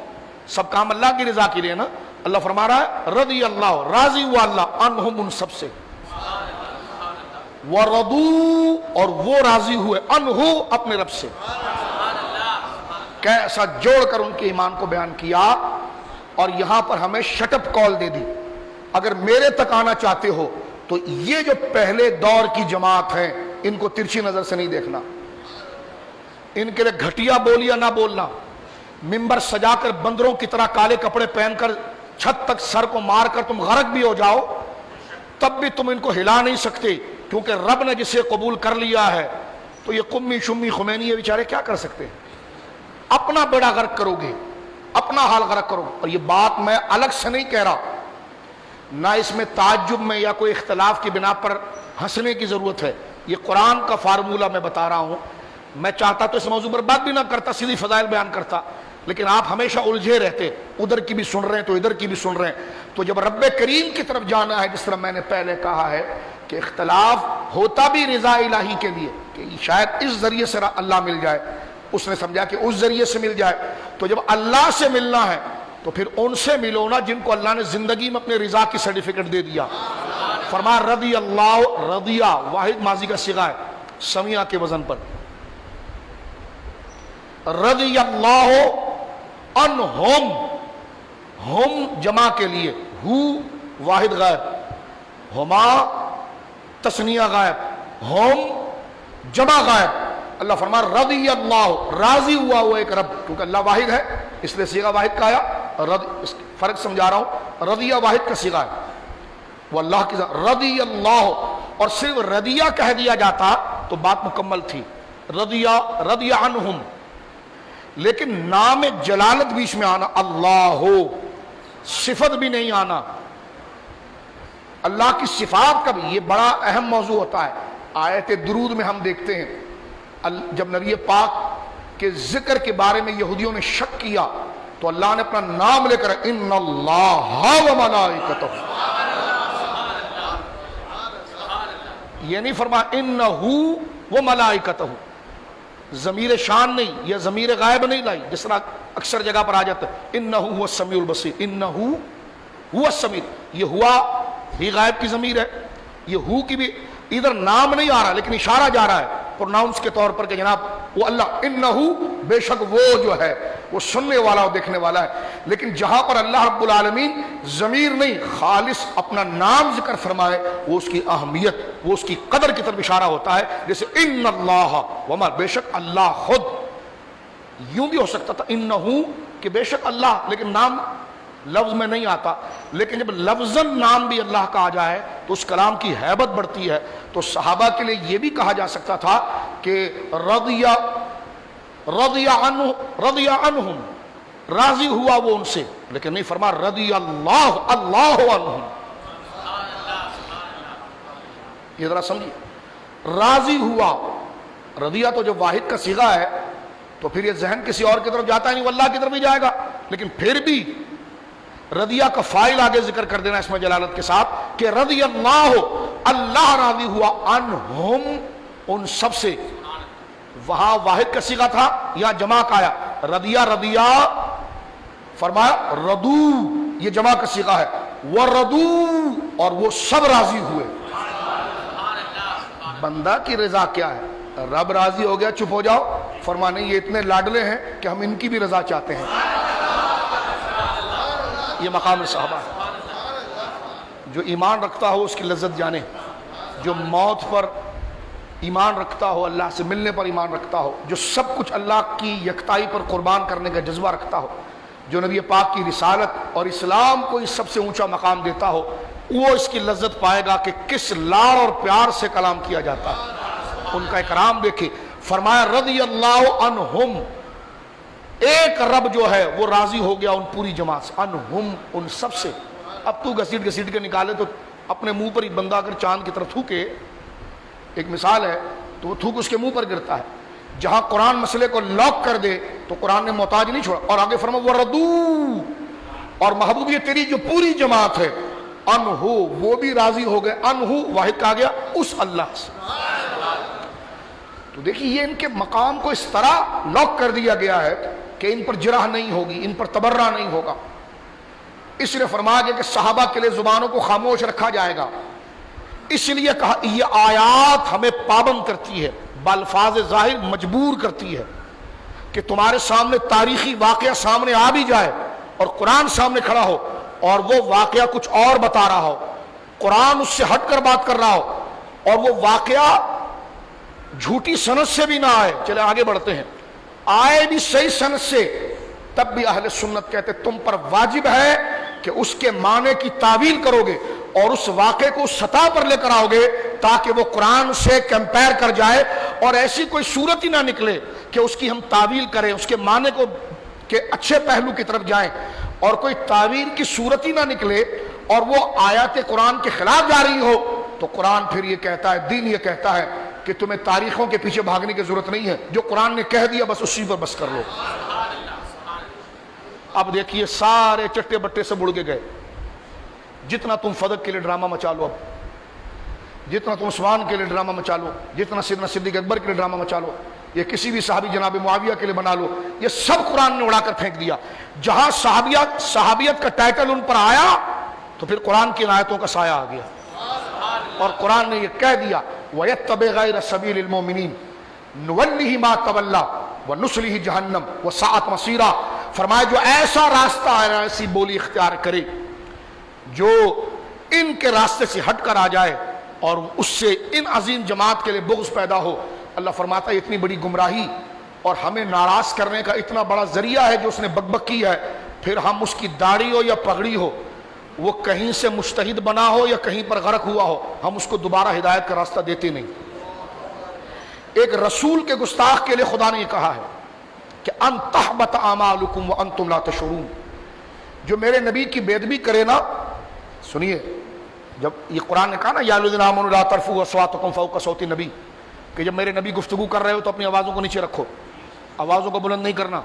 سب کام اللہ کی رضا کے لیے نا، اللہ فرما رہا ہے رضی اللہ، راضی ہوا اللہ، عنہم ان سب سے، وَرَضُوا، اور وہ راضی ہوئے، عنہ اپنے رب سے۔ کیسا جوڑ کر ان کے ایمان کو بیان کیا، اور یہاں پر ہمیں شٹ اپ کال دے دی۔ اگر میرے تک آنا چاہتے ہو تو یہ جو پہلے دور کی جماعت ہیں ان کو ترچھی نظر سے نہیں دیکھنا، ان کے لیے گھٹیا بولیاں نہ بولنا، ممبر سجا کر بندروں کی طرح کالے کپڑے پہن کر چھت تک سر کو مار کر تم غرق بھی ہو جاؤ تب بھی تم ان کو ہلا نہیں سکتے، کیونکہ رب نے جسے قبول کر لیا ہے تو یہ قمی شمی خمینی یہ بیچارے کیا کر سکتے ہیں؟ اپنا بیڑا غرق کرو گے، اپنا حال غرق کرو. اور یہ بات میں الگ سے نہیں کہہ رہا، نہ اس میں تعجب میں یا کوئی اختلاف کی بنا پر ہنسنے کی ضرورت ہے. یہ قرآن کا فارمولہ میں بتا رہا ہوں. میں چاہتا تو اس موضوع پر بات بھی نہ کرتا، سیدھی فضائل بیان کرتا، لیکن آپ ہمیشہ الجھے رہتے، ادھر کی بھی سن رہے ہیں تو ادھر کی بھی سن رہے ہیں. تو جب رب کریم کی طرف جانا ہے، جس طرح میں نے پہلے کہا ہے کہ اختلاف ہوتا بھی رضا الہی کے لیے کہ شاید اس ذریعے سے اللہ مل جائے، اس نے سمجھا کہ اس ذریعے سے مل جائے. تو جب اللہ سے ملنا ہے تو پھر ان سے ملو نا جن کو اللہ نے زندگی میں اپنے رضا کی سرٹیفکیٹ دے دیا. فرمایا رضی اللہ، رضیہ واحد ماضی کا صیغہ ہے سمیہ کے وزن پر. رضی اللہ عنہم، ہم جمع کے لیے، ہو واحد غائب، ہما تثنیہ غائب، ہم جمع غائب. اللہ فرما رضی اللہ، راضی ہوا وہ ایک رب، کیونکہ اللہ واحد ہے اس لیے صیغہ واحد کا آیا. فرق سمجھا رہا ہوں، رضیہ واحد کا صیغہ ہے، وہ اللہ کی ذات. رضی اللہ، اور صرف رضیہ کہہ دیا جاتا تو بات مکمل تھی. رضی عنہم، لیکن نام جلالت بیچ میں آنا، اللہ صفت بھی نہیں آنا، اللہ کی صفات کا بھی، یہ بڑا اہم موضوع ہوتا ہے. آیت درود میں ہم دیکھتے ہیں جب نبی پاک کے ذکر کے بارے میں یہودیوں نے شک کیا تو اللہ نے اپنا نام لے کر ان اللہ و ملائکتہ، یہ نہیں فرمایا انہو و ملائکتہ، ضمیر شان نہیں، یہ ضمیر غائب نہیں لائی جس طرح اکثر جگہ پر آ جاتا ہے انہو هو السمیع البصیر، انہو هو السمیع. یہ ہوا بھی غائب کی ضمیر ہے، یہ ہو کی بھی ادھر نام نہیں آ رہا لیکن اشارہ جا رہا ہے پروناؤنس کے طور پر کہ جناب وہ اللہ، انہو بے شک وہ جو ہے وہ سننے والا اور دیکھنے والا ہے. لیکن جہاں پر اللہ رب العالمین ضمیر نہیں خالص اپنا نام ذکر فرمائے وہ اس کی اہمیت، وہ اس کی قدر کی طرف اشارہ ہوتا ہے. جیسے ان اللہ وما، بے شک اللہ خود. یوں بھی ہو سکتا تھا انہو کہ بے شک اللہ، لیکن نام لفظ میں نہیں آتا. لیکن جب لفظاً نام بھی اللہ کا آ جائے تو اس کلام کی ہیبت بڑھتی ہے. تو صحابہ کے لیے یہ بھی کہا جا سکتا تھا کہ رضی عنہم، راضی ہوا وہ ان سے، لیکن نہیں فرما رضی اللہ، اللہ عنہم. یہ ذرا سمجھیے، راضی ہوا. رضیہ تو جو واحد کا صیغہ ہے تو پھر یہ ذہن کسی اور کی طرف جاتا ہے نہیں، وہ اللہ کی طرف بھی جائے گا. لیکن پھر بھی رضیہ کا فاعل آگے ذکر کر دینا اس میں جلالت کے ساتھ کہ رضی اللہ، اللہ راضی ہوا عنہم، ان سب سے. وہاں واحد کا صیغہ تھا، یہاں جمع کا آیا رضیہ، فرمایا ردو، یہ جمع کا صیغہ ہے، وردو، اور وہ سب راضی ہوئے. بندہ کی رضا کیا ہے؟ رب راضی ہو گیا چپ ہو جاؤ؟ فرما نہیں، یہ اتنے لاڈلے ہیں کہ ہم ان کی بھی رضا چاہتے ہیں. یہ مقام صحابہ ہے. جو ایمان رکھتا ہو اس کی لذت جانے، جو موت پر ایمان رکھتا ہو، اللہ سے ملنے پر ایمان رکھتا ہو، جو سب کچھ اللہ کی یکتائی پر قربان کرنے کا جذبہ رکھتا ہو، جو نبی پاک کی رسالت اور اسلام کو اس سب سے اونچا مقام دیتا ہو، وہ اس کی لذت پائے گا کہ کس لاڑ اور پیار سے کلام کیا جاتا ہے. ان کا اکرام دیکھے. فرمایا رضی اللہ عنہم، ایک رب جو ہے وہ راضی ہو گیا ان پوری جماعت سے، عنہم، ان سب سے. اب تو گھسیٹ کے نکالے تو اپنے منہ پر ہی بندہ اگر چاند کی طرف تھوکے، ایک مثال ہے، تو وہ تھوک اس کے منہ پر گرتا ہے. جہاں قرآن مسئلے کو لاک کر دے تو قرآن نے محتاج نہیں چھوڑا. اور آگے فرما وردو، اور محبوب یہ تیری جو پوری جماعت ہے، انہو، وہ بھی راضی ہو گئے. انہو واحد کہا گیا اس اللہ سے. تو دیکھیے یہ ان کے مقام کو اس طرح لاک کر دیا گیا ہے کہ ان پر جرح نہیں ہوگی، ان پر تبرہ نہیں ہوگا. اس لیے فرمایا گیا کہ صحابہ کے لیے زبانوں کو خاموش رکھا جائے گا. اس لیے کہا یہ آیات ہمیں پابند کرتی ہے، بالفاظ ظاہر مجبور کرتی ہے کہ تمہارے سامنے تاریخی واقعہ سامنے آ بھی جائے اور قرآن سامنے کھڑا ہو اور وہ واقعہ کچھ اور بتا رہا ہو، قرآن اس سے ہٹ کر بات کر رہا ہو، اور وہ واقعہ جھوٹی سند سے بھی نہ آئے. چلے آگے بڑھتے ہیں. آئے بھی صحیح سند سے، تب بھی اہل سنت کہتے تم پر واجب ہے کہ کہ اس کے معنی کی تعویل کرو گے اور اس واقعے کو سطح پر لے کر آؤ گے تاکہ وہ قرآن سے کمپیر کر جائے، اور ایسی کوئی صورت ہی نہ نکلے کہ اس کی ہم تعویل کریں، اس کے معنی کو کہ اچھے پہلو کی طرف جائیں، اور کوئی تعویل کی صورت ہی نہ نکلے اور وہ آیات قرآن کے خلاف جا رہی ہو، تو قرآن پھر یہ کہتا ہے، دین یہ کہتا ہے کہ تمہیں تاریخوں کے پیچھے بھاگنے کی ضرورت نہیں ہے، جو قرآن نے کہہ دیا بس اسی پر بس کر لو۔ اب دیکھیے سارے چٹے بٹے سے بڑھ کے گئے، جتنا تم فدق کے لیے ڈرامہ مچا لو، اب جتنا تم عثمان کے لیے ڈرامہ مچا لو، جتنا سیدنا صدیق اکبر کے لیے ڈرامہ مچا لو، یہ کسی بھی صحابی جناب معاویہ کے لیے بنا لو، یہ سب قرآن نے اڑا کر پھینک دیا۔ جہاں صحابیت کا ٹائٹل ان پر آیا تو پھر قرآن کی آیتوں کا سایہ آ گیا، اور قرآن نے یہ کہہ دیا وَيَتَّبِعْ غَيْرَ سَبِيلِ الْمُؤْمِنِينَ نُوَلِّهِ مَا تَوَلَّى وَنُصْلِهِ جَهَنَّمَ وَسَاءَتْ مَصِيرًا۔ فرمایا جو ایسا راستہ ہے، ایسی بولی اختیار کرے جو ان کے راستے سے ہٹ کر آ جائے اور اس سے ان عظیم جماعت کے لیے بغض پیدا ہو، اللہ فرماتا ہے اتنی بڑی گمراہی اور ہمیں ناراض کرنے کا اتنا بڑا ذریعہ ہے جو اس نے بک کی ہے، پھر ہم اس کی داڑھی ہو یا پگڑی ہو، وہ کہیں سے مجتہد بنا ہو یا کہیں پر غرق ہوا ہو، ہم اس کو دوبارہ ہدایت کا راستہ دیتے نہیں۔ ایک رسول کے گستاخ کے لیے خدا نے یہ کہا ہے کہ ان تحبط اعمالکم وانتم لا تشعرون، جو میرے نبی کی بے ادبی کرے نا، سنیے جب یہ قرآن نے کہا نا یا الذین آمنوا لا ترفعوا اصواتکم فوق صوت النبی، کہ جب میرے نبی گفتگو کر رہے ہو تو اپنی آوازوں کو نیچے رکھو، آوازوں کو بلند نہیں کرنا،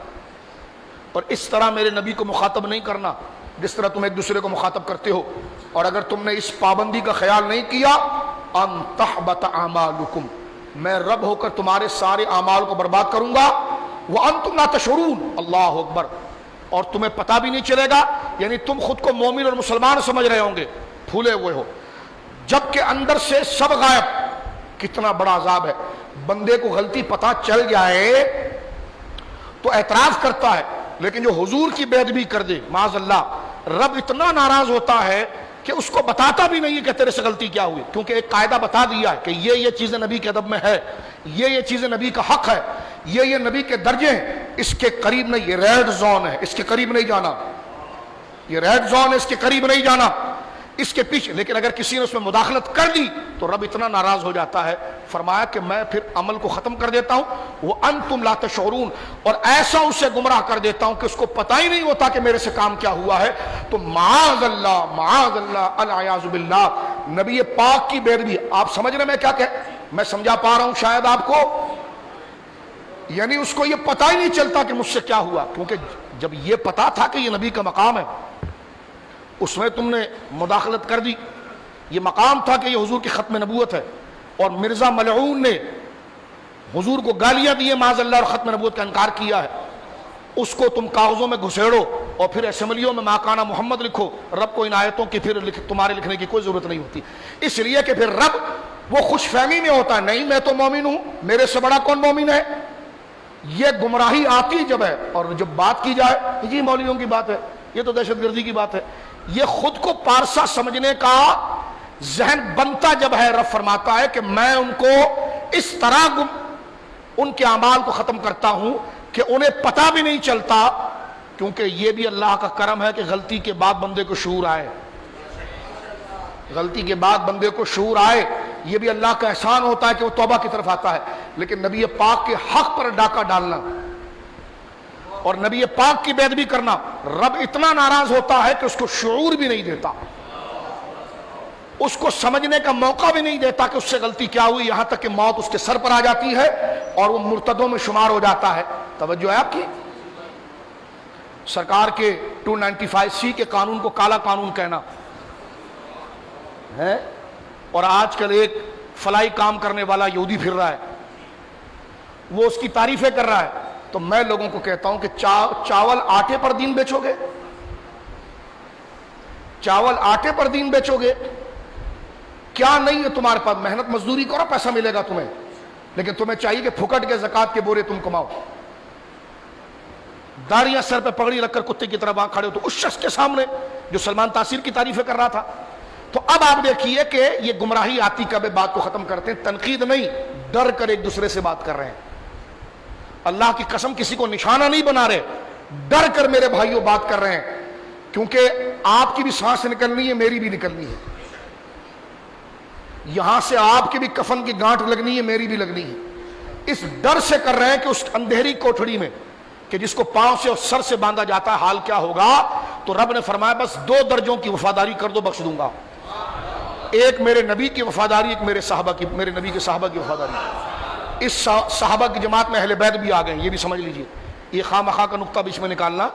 اور اس طرح میرے نبی کو مخاطب نہیں کرنا جس طرح تم ایک دوسرے کو مخاطب کرتے ہو، اور اگر تم نے اس پابندی کا خیال نہیں کیا ان تحبط اعمالکم، میں رب ہو کر تمہارے سارے اعمال کو برباد کروں گا، وانتم لا تشعرون، اللہ اکبر، اور تمہیں پتہ بھی نہیں چلے گا، یعنی تم خود کو مومن اور مسلمان سمجھ رہے ہوں گے، پھولے ہوئے ہو، جبکہ اندر سے سب غائب۔ کتنا بڑا عذاب ہے، بندے کو غلطی پتہ چل جائے تو اعتراف کرتا ہے، لیکن جو حضور کی بے ادبی کر دے معاذ اللہ، رب اتنا ناراض ہوتا ہے کہ اس کو بتاتا بھی نہیں ہے کہ تیرے سے غلطی کیا ہوئی، کیونکہ ایک قاعدہ بتا دیا ہے کہ یہ چیزیں نبی کے ادب میں ہے، یہ چیزیں نبی کا حق ہے، یہ نبی کے درجے ہیں، اس کے قریب نہیں، یہ ریڈ زون ہے، اس کے قریب نہیں جانا، یہ ریڈ زون ہے، اس کے قریب نہیں جانا، اس کے پیچھے۔ لیکن اگر کسی نے اس میں مداخلت کر دی تو رب اتنا ناراض ہو جاتا ہے، فرمایا کہ میں پھر عمل کو ختم کر دیتا ہوں، وَأَنْتُمْ لَا تَشْعُرُونَ، اور ایسا اسے گمراہ کر دیتا ہوں کہ اس کو پتہ ہی نہیں ہوتا کہ میرے سے کام کیا ہوا ہے۔ تو معاذ اللہ العیاذ باللہ، نبی پاک کی بے ادبی، آپ سمجھ رہے میں کیا کہ میں سمجھا پا رہا ہوں شاید آپ کو، یعنی اس کو یہ پتہ ہی نہیں چلتا کہ مجھ سے کیا ہوا، کیونکہ جب یہ پتا تھا کہ یہ نبی کا مقام ہے، اس میں تم نے مداخلت کر دی۔ یہ مقام تھا کہ یہ حضور کی ختم نبوت ہے، اور مرزا ملعون نے حضور کو گالیاں دی معاذ اللہ اور ختم نبوت کا انکار کیا ہے، اس کو تم کاغذوں میں گھسیڑو اور پھر اسمبلیوں میں ما کان محمد لکھو، رب کو ان آیتوں کی پھر تمہارے لکھنے کی کوئی ضرورت نہیں ہوتی، اس لیے کہ پھر رب وہ خوش فہمی میں ہوتا ہے، نہیں میں تو مومن ہوں، میرے سے بڑا کون مومن ہے۔ یہ گمراہی آتی جب ہے، اور جب بات کی جائے یہ مولویوں کی بات ہے، یہ تو دہشت گردی کی بات ہے، یہ خود کو پارسا سمجھنے کا ذہن بنتا جب ہے، رب فرماتا ہے کہ میں ان کو اس طرح ان کے اعمال کو ختم کرتا ہوں کہ انہیں پتہ بھی نہیں چلتا، کیونکہ یہ بھی اللہ کا کرم ہے کہ غلطی کے بعد بندے کو شعور آئے، غلطی کے بعد بندے کو شعور آئے، یہ بھی اللہ کا احسان ہوتا ہے کہ وہ توبہ کی طرف آتا ہے۔ لیکن نبی پاک کے حق پر ڈاکہ ڈالنا اور نبی پاک کی بے ادبی کرنا، رب اتنا ناراض ہوتا ہے کہ اس کو شعور بھی نہیں دیتا، اس کو سمجھنے کا موقع بھی نہیں دیتا کہ اس سے غلطی کیا ہوئی، یہاں تک کہ موت اس کے سر پر آ جاتی ہے اور وہ مرتدوں میں شمار ہو جاتا ہے۔ توجہ ہے آپ کی؟ سرکار کے 295C کے قانون کو کالا قانون کہنا ہے، اور آج کل ایک فلائی کام کرنے والا یہودی پھر رہا ہے، وہ اس کی تعریفیں کر رہا ہے، تو میں لوگوں کو کہتا ہوں کہ چاول آٹے پر دین بیچو گے، چاول آٹے پر دین بیچو گے، کیا نہیں ہے تمہارے پاس، محنت مزدوری کرو پیسہ ملے گا تمہیں، لیکن تمہیں چاہیے کہ پھکٹ کے زکوٰۃ کے بورے تم کماؤ، داڑیاں سر پہ پگڑی رکھ کر کتے کی طرح وہاں کھڑے ہو تو اس شخص کے سامنے جو سلمان تاثیر کی تعریفیں کر رہا تھا۔ تو اب آپ دیکھیے کہ یہ گمراہی آتی کب ہے، بات کو ختم کرتے ہیں، تنقید نہیں، ڈر کر ایک دوسرے سے بات کر رہے ہیں، اللہ کی قسم کسی کو نشانہ نہیں بنا رہے، ڈر کر میرے بھائیوں بات کر رہے ہیں۔ کیونکہ آپ کی بھی سانس نکلنی ہے، میری بھی نکلنی ہے، یہاں سے آپ کی بھی کفن کی گانٹھ لگنی ہے، میری بھی لگنی ہے۔ اس ڈر سے کر رہے ہیں کہ اس اندھیری کوٹھڑی میں کہ جس کو پاؤں سے اور سر سے باندھا جاتا ہے حال کیا ہوگا، تو رب نے فرمایا بس 2 درجوں کی وفاداری کر دو، بخش دوں گا۔ ایک میرے نبی کی وفاداری، ایک میرے نبی کے صحابہ کی وفاداری۔ اس صحابہ کی جماعت میں اہل بیت بھی آ گئے ہیں، یہ بھی سمجھ لیجئے، یہ خواہ مخواہ کا نقطہ بیچ میں نکالنا،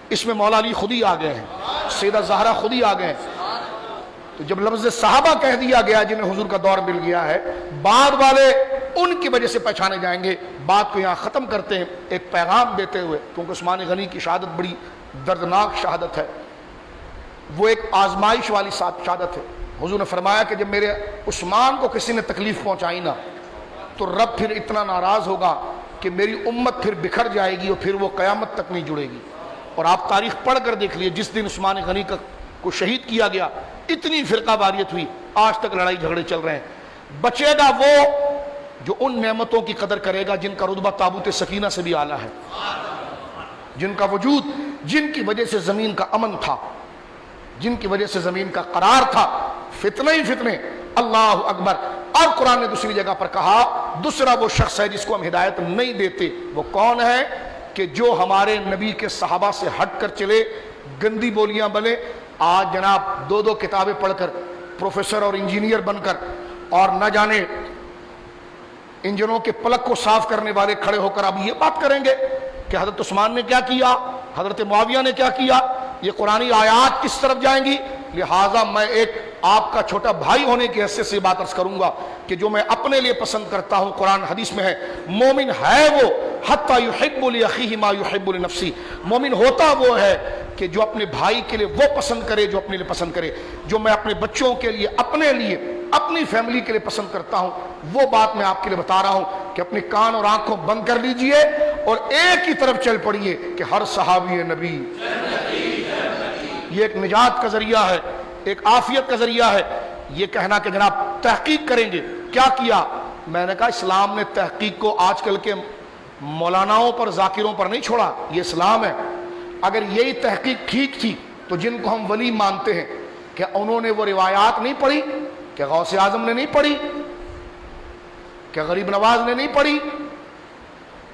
اس میں مولا علی خود ہی آ گئے ہیں، سیدہ زہرا خود ہی آ گئے ہیں۔ تو جب لفظ صحابہ کہہ دیا گیا جنہیں حضور کا دور مل گیا ہے، بعد والے ان کی وجہ سے پہچانے جائیں گے۔ بات کو یہاں ختم کرتے ہیں ایک پیغام دیتے ہوئے، کیونکہ عثمان غنی کی شہادت بڑی دردناک شہادت ہے، وہ ایک آزمائش والی شہادت ہے۔ حضور نے فرمایا کہ جب میرے عثمان کو کسی نے تکلیف پہنچائی نا، تو رب پھر اتنا ناراض ہوگا کہ میری امت پھر بکھر جائے گی اور پھر وہ قیامت تک نہیں جڑے گی۔ اور آپ تاریخ پڑھ کر دیکھ لیے، جس دن عثمان غنی کو شہید کیا گیا، اتنی فرقہ واریت ہوئی، آج تک لڑائی جھگڑے چل رہے ہیں۔ بچے گا وہ جو ان نعمتوں کی قدر کرے گا جن کا رتبہ تابوت سکینہ سے بھی اعلیٰ ہے، جن کا وجود، جن کی وجہ سے زمین کا امن تھا، جن کی وجہ سے زمین کا قرار تھا۔ فتنے ہی فتنے، اللہ اکبر۔ اور قرآن نے دوسری جگہ پر کہا دوسرا وہ شخص ہے جس کو ہم ہدایت نہیں دیتے، وہ کون ہے؟ کہ جو ہمارے نبی کے صحابہ سے ہٹ کر چلے، گندی بولیاں بولے۔ آج جناب 2 کتابیں پڑھ کر پروفیسر اور انجینئر بن کر، اور نہ جانے انجنوں کے پلک کو صاف کرنے والے کھڑے ہو کر اب یہ بات کریں گے کہ حضرت عثمان نے کیا کیا، حضرت معاویہ نے کیا کیا، یہ قرآنی آیات کس طرف جائیں گی۔ لہٰذا میں ایک آپ کا چھوٹا بھائی ہونے کی حیثیت سے بات عرض کروں گا کہ جو میں اپنے لیے پسند کرتا ہوں، قرآن حدیث میں ہے، مومن ہے وہ حتی یحب لأخیہ ما یحب لنفسہ، مومن ہوتا وہ ہے کہ جو اپنے بھائی کے لیے وہ پسند کرے جو اپنے لیے پسند کرے۔ جو میں اپنے بچوں کے لیے، اپنے لیے، اپنی فیملی کے لیے پسند کرتا ہوں، وہ بات میں آپ کے لیے بتا رہا ہوں کہ اپنے کان اور آنکھوں بند کر لیجئے اور ایک ہی طرف چل پڑیے کہ ہر صحابی نبی یہ ایک نجات کا ذریعہ ہے، ایک عافیت کا ذریعہ ہے۔ یہ کہنا کہ جناب تحقیق کریں گے، کیا کیا؟ میں نے کہا اسلام نے تحقیق کو آج کل کے مولاناؤں پر، ذاکروں پر نہیں چھوڑا، یہ اسلام ہے۔ اگر یہی تحقیق ٹھیک تھی تو جن کو ہم ولی مانتے ہیں، کہ انہوں نے وہ روایات نہیں پڑھی، کہ غوث اعظم نے نہیں پڑھی، کہ غریب نواز نے نہیں پڑھی،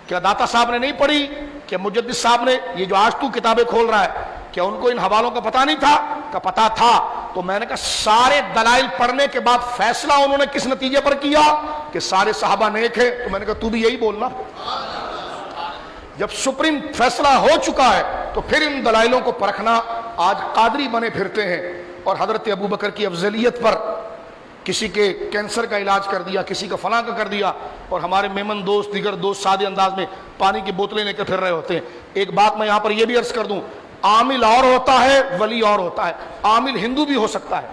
کہ داتا صاحب نے نہیں پڑھی، کہ مجدد صاحب نے، یہ جو آج تو کتابیں کھول رہا ہے، کیا ان کو ان حوالوں کا پتہ نہیں تھا؟ کا پتہ تھا۔ تو میں نے کہا سارے دلائل پڑھنے کے بعد فیصلہ انہوں نے کس نتیجے پر کیا؟ کہ سارے صحابہ نیک ہیں۔ تو میں نے کہا تو بھی یہی بولنا۔ جب سپریم فیصلہ ہو چکا ہے تو پھر ان دلائلوں کو پرکھنا۔ آج قادری بنے پھرتے ہیں اور حضرت ابوبکر کی افضلیت پر کسی کے کینسر کا علاج کر دیا، کسی کا فلاں کا کر دیا، اور ہمارے میمن دوست، دیگر دوست سادے انداز میں پانی کی بوتلیں لے کر پھر رہے ہوتے ہیں۔ ایک بات میں یہاں پر یہ بھی عرض کر دوں، عامل اور ہوتا ہے، ولی اور ہوتا ہے۔ عامل ہندو بھی ہو سکتا ہے،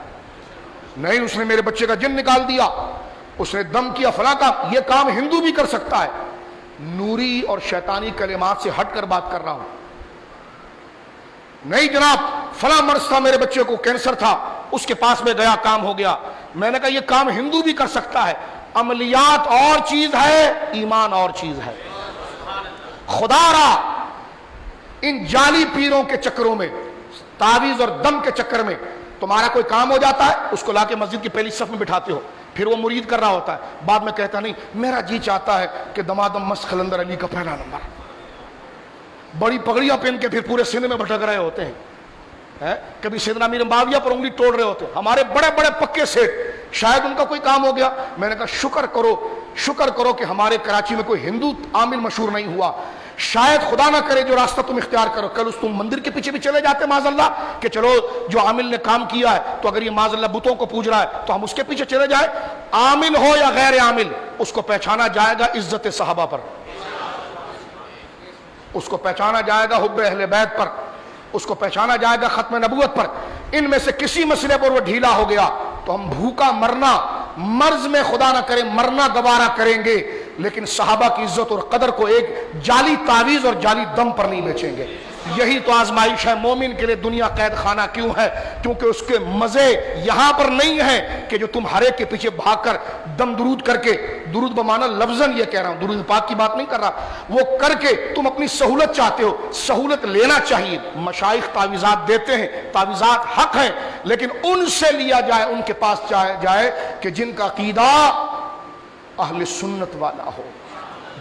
نہیں اس نے میرے بچے کا جن نکال دیا، اس نے دم کیا، فلاں کا، یہ کام ہندو بھی کر سکتا ہے۔ نوری اور شیطانی کلمات سے ہٹ کر بات کر رہا ہوں۔ نہیں جناب فلاں مرض تھا، میرے بچے کو کینسر تھا، اس کے پاس میں گیا، کام ہو گیا۔ میں نے کہا یہ کام ہندو بھی کر سکتا ہے۔ عملیات اور چیز ہے، ایمان اور چیز ہے۔ خدا را ان جعلی پیروں کے چکروں میں، تعویذ اور دم کے چکر میں تمہارا کوئی کام ہو جاتا ہے، اس کو لا کے مسجد کی پہلی صف میں بٹھاتے ہو، پھر وہ مرید کر رہا ہوتا ہے، بعد میں کہتا نہیں میرا جی چاہتا ہے کہ دمادم مست خلندر علی کا پہلا نمبر، بڑی پگڑیاں پہن کے پھر پورے سندھ میں بھٹک رہے ہوتے ہیں، کبھی سیدنا امیر معاویہ پر انگلی توڑ رہے ہوتے ہیں۔ ہمارے بڑے بڑے پکے سیٹ، شاید ان کا کوئی کام ہو گیا۔ میں نے کہا شکر کرو کہ ہمارے کراچی میں کوئی ہندو عامل مشہور نہیں ہوا۔ شاید خدا نہ کرے جو راستہ تم اختیار کرو، کل اس تم مندر کے پیچھے بھی چلے جاتے معاذ اللہ کہ چلو جو عامل نے کام کیا ہے تو اگر یہ معاذ اللہ بتوں کو پوج رہا ہے تو ہم اس کے پیچھے چلے جائیں۔ عامل ہو یا غیر عامل، اس کو پہچانا جائے گا عزت صحابہ پر، اس کو پہچانا جائے گا حب اہل بیت پر، اس کو پہچانا جائے گا ختم نبوت پر۔ ان میں سے کسی مسئلے پر وہ ڈھیلا ہو گیا تو ہم بھوکا مرنا، مرض میں خدا نہ کرے مرنا گوارا کریں گے، لیکن صحابہ کی عزت اور قدر کو ایک جعلی تعویذ اور جعلی دم پر نہیں بیچیں گے۔ یہی تو آزمائش ہے مومن کے لیے دنیا قید خانہ کیوں ہے؟ کیونکہ اس کے مزے یہاں پر نہیں ہیں کہ جو تم ہر ایک کے پیچھے بھاگ کر دم درود کر کے، درود بمانا لفظاً یہ کہہ رہا ہوں، درود پاک کی بات نہیں کر رہا، وہ کر کے تم اپنی سہولت چاہتے ہو۔ سہولت لینا چاہیے، مشائخ تعویذات دیتے ہیں، تعویذات حق ہیں، لیکن ان سے لیا جائے، ان کے پاس جائے کہ جن کا عقیدہ اہل سنت والا ہو،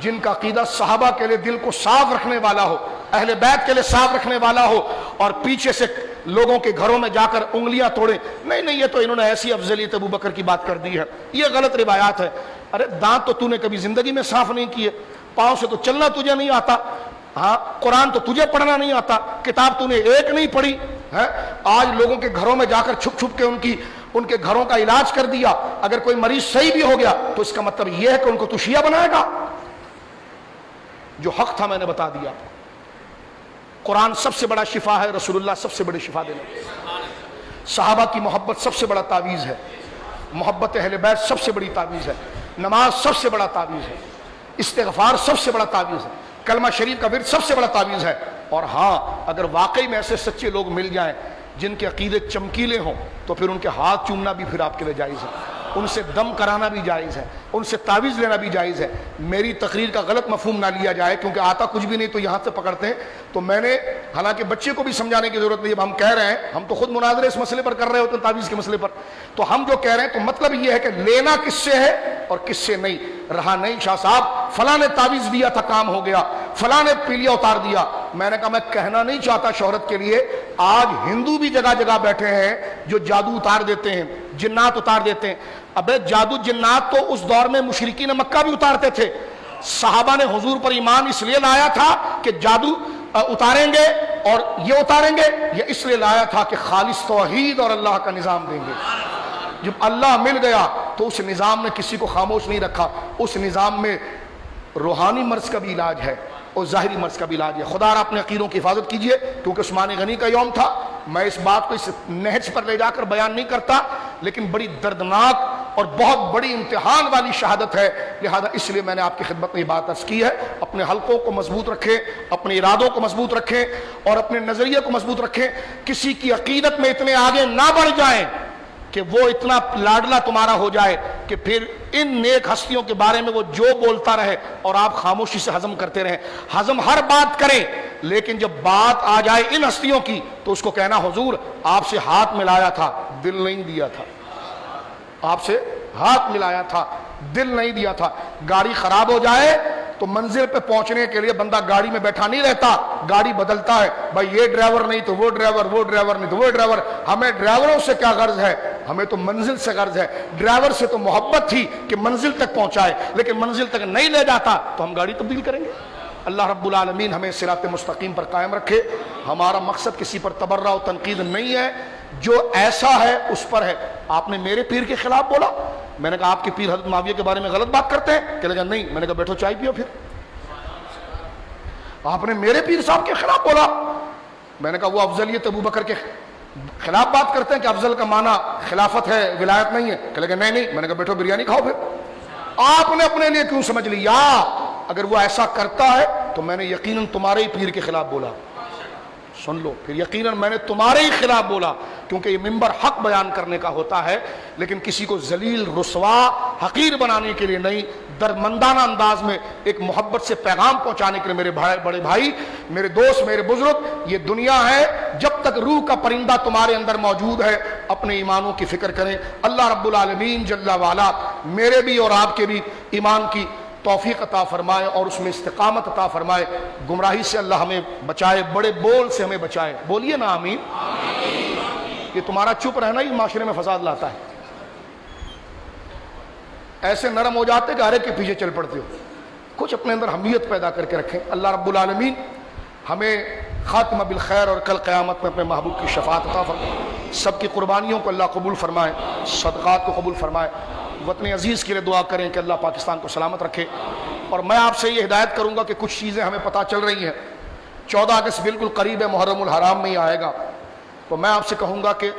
جن کا عقیدہ صحابہ کے لیے دل کو صاف رکھنے والا ہو، اہل بیت کے لیے صاف رکھنے والا ہو، اور پیچھے سے لوگوں کے گھروں میں جا کر انگلیاں توڑے، نہیں یہ تو انہوں نے ایسی افضلیت ابو بکر کی بات کر دی ہے، یہ غلط روایات ہے۔ ارے دانت تو تو نے کبھی زندگی میں صاف نہیں کیے، پاؤں سے تو چلنا تجھے نہیں آتا، ہاں قرآن تو تجھے پڑھنا نہیں آتا، کتاب تو نے ایک نہیں پڑھی ہے، آج لوگوں کے گھروں میں جا کر چھپ چھپ کے ان کے گھروں کا علاج کر دیا، اگر کوئی مریض صحیح بھی ہو گیا تو اس کا مطلب یہ ہے کہ ان کو تو شیعہ بنائے گا۔ جو حق تھا میں نے بتا دیا، قرآن سب سے بڑا شفا ہے، رسول اللہ سب سے بڑے شفا دینے، صحابہ کی محبت سب سے بڑا تعویذ ہے، محبت اہل بیت سب سے بڑی تعویذ ہے، نماز سب سے بڑا تعویذ ہے، استغفار سب سے بڑا تعویذ ہے، کلمہ شریف کا ورد سب سے بڑا تعویذ ہے۔ اور ہاں اگر واقعی میں ایسے سچے لوگ مل جائیں جن کے عقیدے چمکیلے ہوں تو پھر ان کے ہاتھ چومنا بھی پھر آپ کے لیے جائز ہے، ان سے دم کرانا بھی جائز ہے، ان سے تعویذ لینا بھی جائز ہے۔ میری تقریر کا غلط مفہوم نہ لیا جائے، کیونکہ آتا کچھ بھی نہیں تو یہاں سے پکڑتے ہیں، تو میں نے حالانکہ بچے کو بھی سمجھانے کی ضرورت نہیں، اب ہم کہہ رہے ہیں، ہم تو خود مناظرے اس مسئلے پر کر رہے ہوتے ہیں، تعویذ کے مسئلے پر، تو ہم جو کہہ رہے ہیں تو مطلب یہ ہے کہ لینا کس سے ہے اور کس سے نہیں۔ رہا نہیں شاہ صاحب فلاں نے تعویذ دیا تھا کام ہو گیا، فلاں نے پیلیا اتار دیا، میں نے کہا میں کہنا نہیں چاہتا شہرت کے لیے، آج ہندو بھی جگہ جگہ بیٹھے ہیں جو جادو اتار دیتے ہیں، جنات اتار دیتے ہیں۔ ابے جادو جنات تو اس دور میں مشرکین مکہ بھی اتارتے تھے، صحابہ نے حضور پر ایمان اس لیے لایا تھا کہ جادو اتاریں گے اور یہ اتاریں گے، یہ اس لیے لایا تھا کہ خالص توحید اور اللہ کا نظام دیں گے۔ جب اللہ مل گیا تو اس نظام نے کسی کو خاموش نہیں رکھا، اس نظام میں روحانی مرض کا بھی علاج ہے اور ظاہری مرض کا بھی علاج ہے۔ خدا را اپنے عقیدوں کی حفاظت کیجئے، کیونکہ عثمان غنی کا یوم تھا، میں اس بات کو اس نہج پر لے جا کر بیان نہیں کرتا، لیکن بڑی دردناک اور بہت بڑی امتحان والی شہادت ہے، لہذا اس لیے میں نے آپ کی خدمت میں یہ بات عرض کی ہے۔ اپنے حلقوں کو مضبوط رکھیں، اپنے ارادوں کو مضبوط رکھیں اور اپنے نظریے کو مضبوط رکھیں، کسی کی عقیدت میں اتنے آگے نہ بڑھ جائیں کہ وہ اتنا لاڈلا تمہارا ہو جائے کہ پھر ان نیک ہستیوں کے بارے میں وہ جو بولتا رہے اور آپ خاموشی سے ہضم کرتے رہیں۔ ہضم ہر بات کریں، لیکن جب بات آ جائے ان ہستیوں کی تو اس کو کہنا حضور آپ سے ہاتھ ملایا تھا دل نہیں دیا تھا، آپ سے ہاتھ ملایا تھا دل نہیں دیا تھا۔ گاڑی خراب ہو جائے تو منزل پہ پہنچنے کے لیے بندہ گاڑی میں بیٹھا نہیں رہتا، گاڑی بدلتا ہے، بھائی یہ ڈرائیور نہیں تو وہ ڈرائیور، وہ ڈرائیور نہیں تو وہ ڈرائیور۔ ہمیں ڈرائیوروں سے کیا غرض ہے؟ ہمیں تو منزل سے غرض ہے۔ ڈرائیور سے تو محبت تھی کہ منزل تک پہنچائے، لیکن منزل تک نہیں لے جاتا تو ہم گاڑی تبدیل کریں گے۔ اللہ رب العالمین ہمیں صراط مستقیم پر قائم رکھے۔ ہمارا مقصد کسی پر تبرہ و تنقید نہیں ہے، جو ایسا ہے اس پر ہے۔ آپ نے میرے پیر کے خلاف بولا، میں نے کہا آپ کے پیر حضرت معاویہ کے بارے میں غلط بات کرتے ہیں، کہنے لگا نہیں، میں نے کہا بیٹھو چائے پیو۔ پھر آپ نے میرے پیر صاحب کے خلاف بولا، میں نے کہا وہ افضلیت ابو بکر کے خلاف بات کرتے ہیں کہ افضل کا معنی خلافت ہے ولایت نہیں ہے، کہنے لگا نہیں، میں نے کہا بیٹھو بریانی کھاؤ۔ پھر آپ نے اپنے لیے کیوں سمجھ لیا؟ اگر وہ ایسا کرتا ہے تو میں نے یقیناً تمہارے ہی پیر کے خلاف بولا، سن لو، پھر یقیناً میں نے تمہارے ہی خلاف بولا، کیونکہ یہ منبر حق بیان کرنے کا ہوتا ہے، لیکن کسی کو ذلیل، رسوا، حقیر بنانے کے لیے نہیں، درمندانہ انداز میں ایک محبت سے پیغام پہنچانے کے لیے۔ میرے بڑے بھائی، میرے دوست، میرے بزرگ، یہ دنیا ہے، جب تک روح کا پرندہ تمہارے اندر موجود ہے اپنے ایمانوں کی فکر کریں۔ اللہ رب العالمین جل وعلا میرے بھی اور آپ کے بھی ایمان کی توفیق عطا فرمائے اور اس میں استقامت عطا فرمائے، گمراہی سے اللہ ہمیں بچائے، بڑے بول سے ہمیں بچائے، بولیے نا آمین۔ یہ تمہارا چپ رہنا ہی معاشرے میں فساد لاتا ہے، ایسے نرم ہو جاتے کہ ہر ایک کے پیچھے چل پڑتے ہو۔ کچھ اپنے اندر حمیت پیدا کر کے رکھیں۔ اللہ رب العالمین ہمیں خاتمہ بالخیر اور کل قیامت میں اپنے محبوب کی شفاعت عطا فرمائے، سب کی قربانیوں کو اللہ قبول فرمائے، صدقات کو قبول فرمائے۔ وطن عزیز کے لیے دعا کریں کہ اللہ پاکستان کو سلامت رکھے۔ اور میں آپ سے یہ ہدایت کروں گا کہ کچھ چیزیں ہمیں پتہ چل رہی ہیں، 14 اگست بالکل قریب ہے، محرم الحرام میں ہی آئے گا، تو میں آپ سے کہوں گا کہ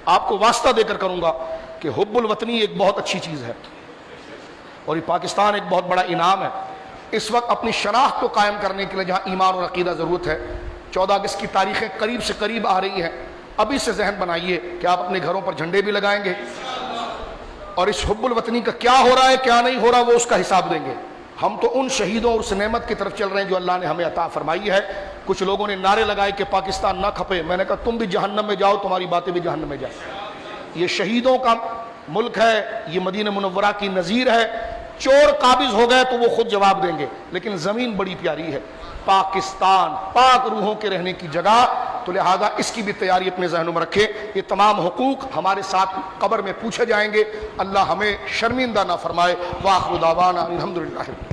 آپ کو واسطہ دے کر کروں گا کہ حب الوطنی ایک بہت اچھی چیز ہے اور یہ پاکستان ایک بہت بڑا انعام ہے۔ اس وقت اپنی شناخت کو قائم کرنے کے لیے جہاں ایمان اور عقیدہ ضرورت ہے، 14 اگست کی تاریخیں قریب سے قریب آ رہی ہیں، ابھی سے ذہن بنائیے کہ آپ اپنے گھروں پر جھنڈے بھی لگائیں گے، اور اس حب الوطنی کا کیا ہو رہا ہے کیا نہیں ہو رہا وہ اس کا حساب دیں گے۔ ہم تو ان شہیدوں اور اس نعمت کی طرف چل رہے ہیں جو اللہ نے ہمیں عطا فرمائی ہے۔ کچھ لوگوں نے نعرے لگائے کہ پاکستان نہ کھپے، میں نے کہا تم بھی جہنم میں جاؤ، تمہاری باتیں بھی جہنم میں جائیں۔ یہ شہیدوں کا ملک ہے، یہ مدینہ منورہ کی نظیر ہے۔ چور قابض ہو گئے تو وہ خود جواب دیں گے، لیکن زمین بڑی پیاری ہے، پاکستان پاک روحوں کے رہنے کی جگہ، تو لہذا اس کی بھی تیاری اپنے ذہنوں میں رکھے۔ یہ تمام حقوق ہمارے ساتھ قبر میں پوچھے جائیں گے، اللہ ہمیں شرمندہ نہ فرمائے۔ وآخر دعوانا الحمدللہ۔